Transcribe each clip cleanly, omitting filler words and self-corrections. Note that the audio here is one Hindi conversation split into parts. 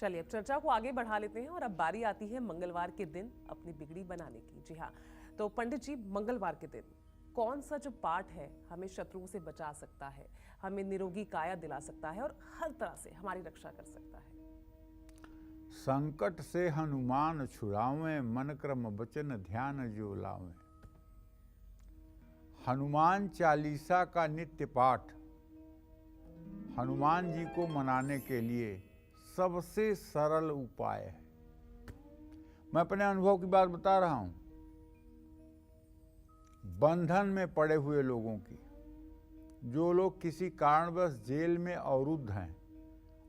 चलिए अब चर्चा को आगे बढ़ा लेते हैं और अब बारी आती है मंगलवार के दिन अपनी बिगड़ी बनाने की। जी हाँ, तो पंडित जी, मंगलवार के दिन कौन सा जो पाठ है हमें शत्रुओं से बचा सकता है, हमें निरोगी काया दिला सकता है और हर तरह से हमारी रक्षा कर सकता है? संकट से हनुमान छुड़ावें, मन क्रम वचन ध्यान जो लावें। हनुमान चालीसा का नित्य पाठ हनुमान जी को मनाने के लिए सबसे सरल उपाय है। मैं अपने अनुभव की बात बता रहा हूं। बंधन में पड़े हुए लोगों की, जो लोग किसी कारणवश जेल में अवरुद्ध हैं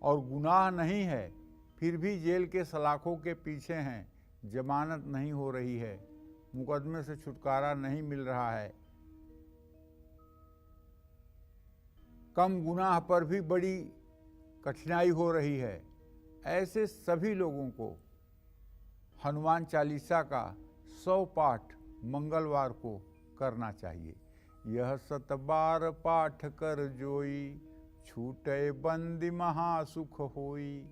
और गुनाह नहीं है फिर भी जेल के सलाखों के पीछे हैं, जमानत नहीं हो रही है, मुकदमे से छुटकारा नहीं मिल रहा है, कम गुनाह पर भी बड़ी कठिनाई हो रही है, ऐसे सभी लोगों को हनुमान चालीसा का 100 पाठ मंगलवार को करना चाहिए। यह 7 बार पाठ कर जोई, छूटे बंदी महासुख होई।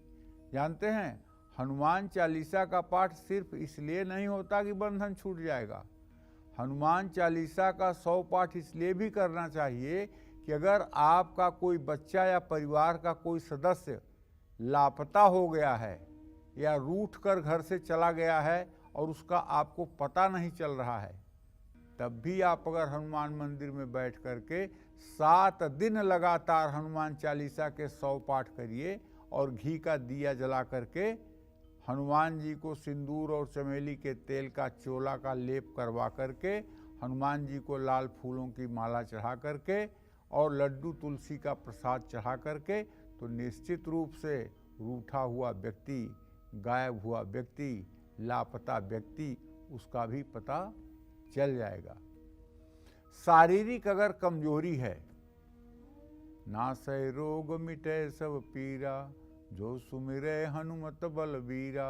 जानते हैं, हनुमान चालीसा का पाठ सिर्फ इसलिए नहीं होता कि बंधन छूट जाएगा। हनुमान चालीसा का 100 पाठ इसलिए भी करना चाहिए कि अगर आपका कोई बच्चा या परिवार का कोई सदस्य लापता हो गया है या रूठ कर घर से चला गया है और उसका आपको पता नहीं चल रहा है, तब भी आप अगर हनुमान मंदिर में बैठ करके 7 दिन लगातार हनुमान चालीसा के 100 पाठ करिए और घी का दिया जला करके हनुमान जी को सिंदूर और चमेली के तेल का चोला का लेप करवा करके, हनुमान जी को लाल फूलों की माला चढ़ा करके और लड्डू तुलसी का प्रसाद चढ़ा करके, तो निश्चित रूप से रूठा हुआ व्यक्ति, गायब हुआ व्यक्ति, लापता व्यक्ति, उसका भी पता चल जाएगा। शारीरिक अगर कमजोरी है, नासै रोग मिटे सब पीरा, जो सुमिरे हनुमत बलबीरा।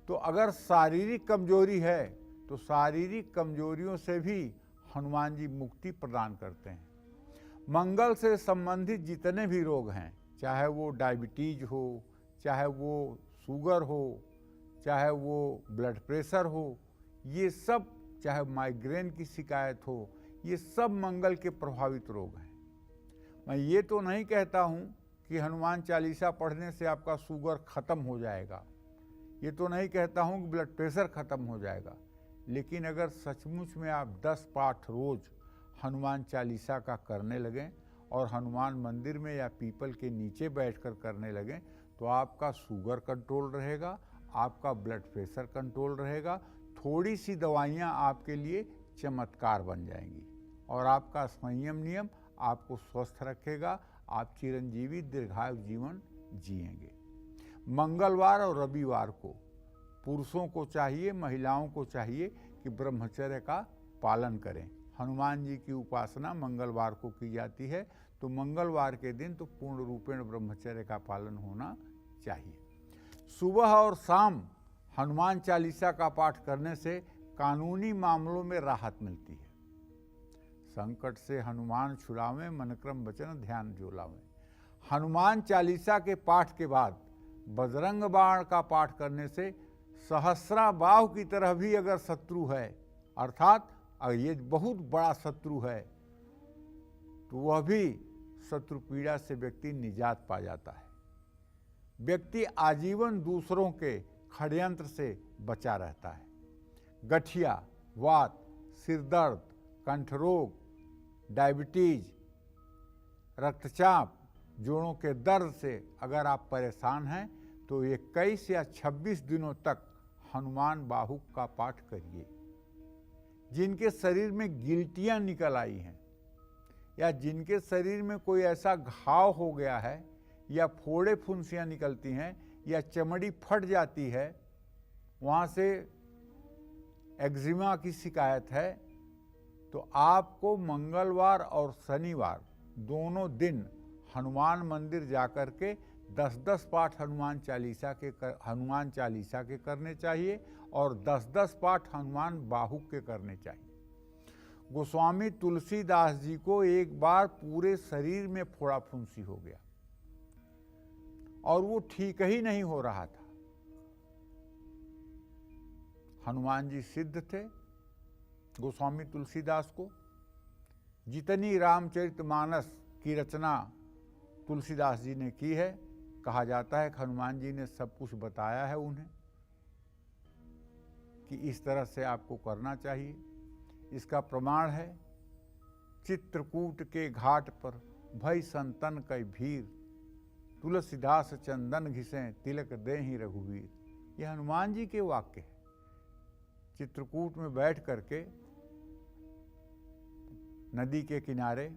तो अगर शारीरिक कमजोरी है तो शारीरिक कमजोरियों से भी हनुमान जी मुक्ति प्रदान करते हैं। मंगल से संबंधित जितने भी रोग हैं, चाहे वो डायबिटीज हो, चाहे वो शुगर हो, चाहे वो ब्लड प्रेशर हो, ये सब, चाहे माइग्रेन की शिकायत हो, ये सब मंगल के प्रभावित रोग हैं। मैं ये तो नहीं कहता हूँ कि हनुमान चालीसा पढ़ने से आपका शुगर खत्म हो जाएगा, ये तो नहीं कहता हूँ कि ब्लड प्रेशर खत्म हो जाएगा, लेकिन अगर सचमुच में आप 10 पाठ रोज हनुमान चालीसा का करने लगें और हनुमान मंदिर में या पीपल के नीचे बैठकर करने लगें, तो आपका शुगर कंट्रोल रहेगा, आपका ब्लड प्रेशर कंट्रोल रहेगा, थोड़ी सी दवाइयाँ आपके लिए चमत्कार बन जाएंगी और आपका संयम नियम आपको स्वस्थ रखेगा, आप चिरंजीवी दीर्घायु जीवन जिएंगे। मंगलवार और रविवार को पुरुषों को चाहिए, महिलाओं को चाहिए कि ब्रह्मचर्य का पालन करें। हनुमान जी की उपासना मंगलवार को की जाती है, तो मंगलवार के दिन तो पूर्ण रूपेण ब्रह्मचर्य का पालन होना चाहिए। सुबह और शाम हनुमान चालीसा का पाठ करने से कानूनी मामलों में राहत मिलती है। संकट से हनुमान छुड़ावें, मन क्रम वचन ध्यान जो लावें। हनुमान चालीसा के पाठ के बाद बजरंग बाण का पाठ करने से सहस्रा बाहु की तरह भी अगर शत्रु है, अर्थात ये बहुत बड़ा शत्रु है, तो वह भी शत्रु पीड़ा से व्यक्ति निजात पा जाता है। व्यक्ति आजीवन दूसरों के षड्यंत्र से बचा रहता है। गठिया, वात, सिरदर्द, कंठ रोग, डायबिटीज, रक्तचाप, जोड़ों के दर्द से अगर आप परेशान हैं तो 21 या 26 दिनों तक हनुमान बाहु का पाठ करिए। जिनके शरीर में गिल्टियां निकल आई हैं या जिनके शरीर में कोई ऐसा घाव हो गया है या फोड़े फुंसियां निकलती हैं या चमड़ी फट जाती है, वहाँ से एक्जिमा की शिकायत है, तो आपको मंगलवार और शनिवार दोनों दिन हनुमान मंदिर जाकर के 10-10 पाठ हनुमान चालीसा के करने चाहिए और 10-10 पाठ हनुमान बाहु के करने चाहिए। गोस्वामी तुलसीदास जी को एक बार पूरे शरीर में फोड़ा फुंसी हो गया। और वो ठीक ही नहीं हो रहा था। हनुमान जी सिद्ध थे। गोस्वामी तुलसीदास को जितनी रामचरितमानस की रचना तुलसीदास जी ने की है, कहा जाता है कि हनुमान जी ने सब कुछ बताया है उन्हें कि इस तरह से आपको करना चाहिए। इसका प्रमाण है चित्रकूट के घाट पर भई संतन कई भीर, तुलसीदास चंदन घिसें तिलक देहि रघुवीर। यह हनुमान जी के वाक्य है। चित्रकूट में बैठ करके नदी के किनारे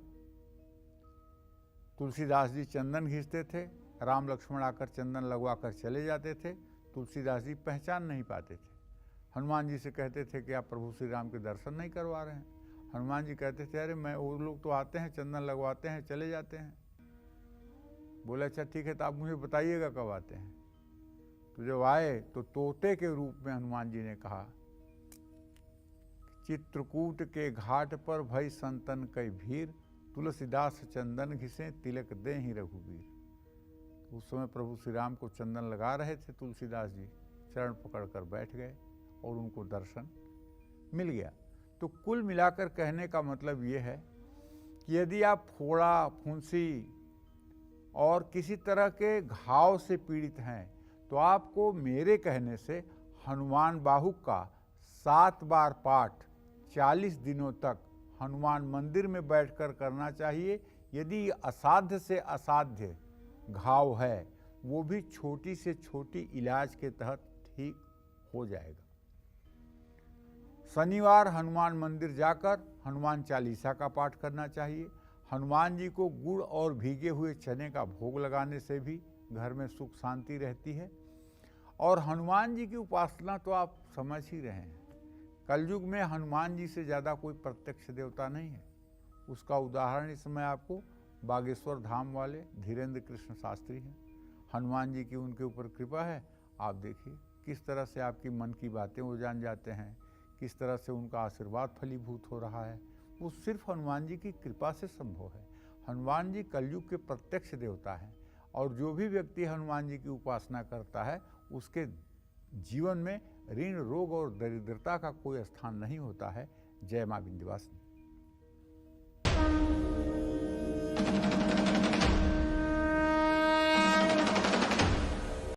तुलसीदास जी चंदन घिसते थे, राम लक्ष्मण आकर चंदन लगवा कर चले जाते थे। तुलसीदास जी पहचान नहीं पाते थे। हनुमान जी से कहते थे कि आप प्रभु श्री राम के दर्शन नहीं करवा रहे हैं। हनुमान जी कहते थे, अरे मैं वो लोग तो आते हैं, चंदन लगवाते हैं, चले जाते हैं। बोले अच्छा ठीक है, तो आप मुझे बताइएगा कब आते हैं। तो जब आए तो तोते के रूप में हनुमान जी ने कहा, चित्रकूट के घाट पर भई संतन कई भीर, तुलसीदास चंदन घिसे तिलक देहि रघुवीर। उस समय प्रभु श्री राम को चंदन लगा रहे थे तुलसीदास जी, चरण पकड़कर बैठ गए और उनको दर्शन मिल गया। तो कुल मिलाकर कहने का मतलब ये है कि यदि आप फोड़ा, फुंसी और किसी तरह के घाव से पीड़ित हैं तो आपको मेरे कहने से हनुमान बाहुक का 7 बार पाठ 40 दिनों तक हनुमान मंदिर में बैठकर करना चाहिए। यदि असाध्य से असाध्य घाव है, वो भी छोटी से छोटी इलाज के तहत ठीक हो जाएगा। शनिवार हनुमान मंदिर जाकर हनुमान चालीसा का पाठ करना चाहिए। हनुमान जी को गुड़ और भीगे हुए चने का भोग लगाने से भी घर में सुख शांति रहती है। और हनुमान जी की उपासना तो आप समझ ही रहे हैं, कलयुग में हनुमान जी से ज़्यादा कोई प्रत्यक्ष देवता नहीं है। उसका उदाहरण इस समय आपको बागेश्वर धाम वाले धीरेन्द्र कृष्ण शास्त्री हैं। हनुमान जी की उनके ऊपर कृपा है। आप देखिए किस तरह से आपकी मन की बातें वो जान जाते हैं, किस तरह से उनका आशीर्वाद फलीभूत हो रहा है। वो सिर्फ हनुमान जी की कृपा से संभव है। हनुमान जी कलयुग के प्रत्यक्ष देवता हैं और जो भी व्यक्ति हनुमान जी की उपासना करता है उसके जीवन में ऋण, रोग और दरिद्रता का कोई स्थान नहीं होता है। जय मां विंध्यवासिनी।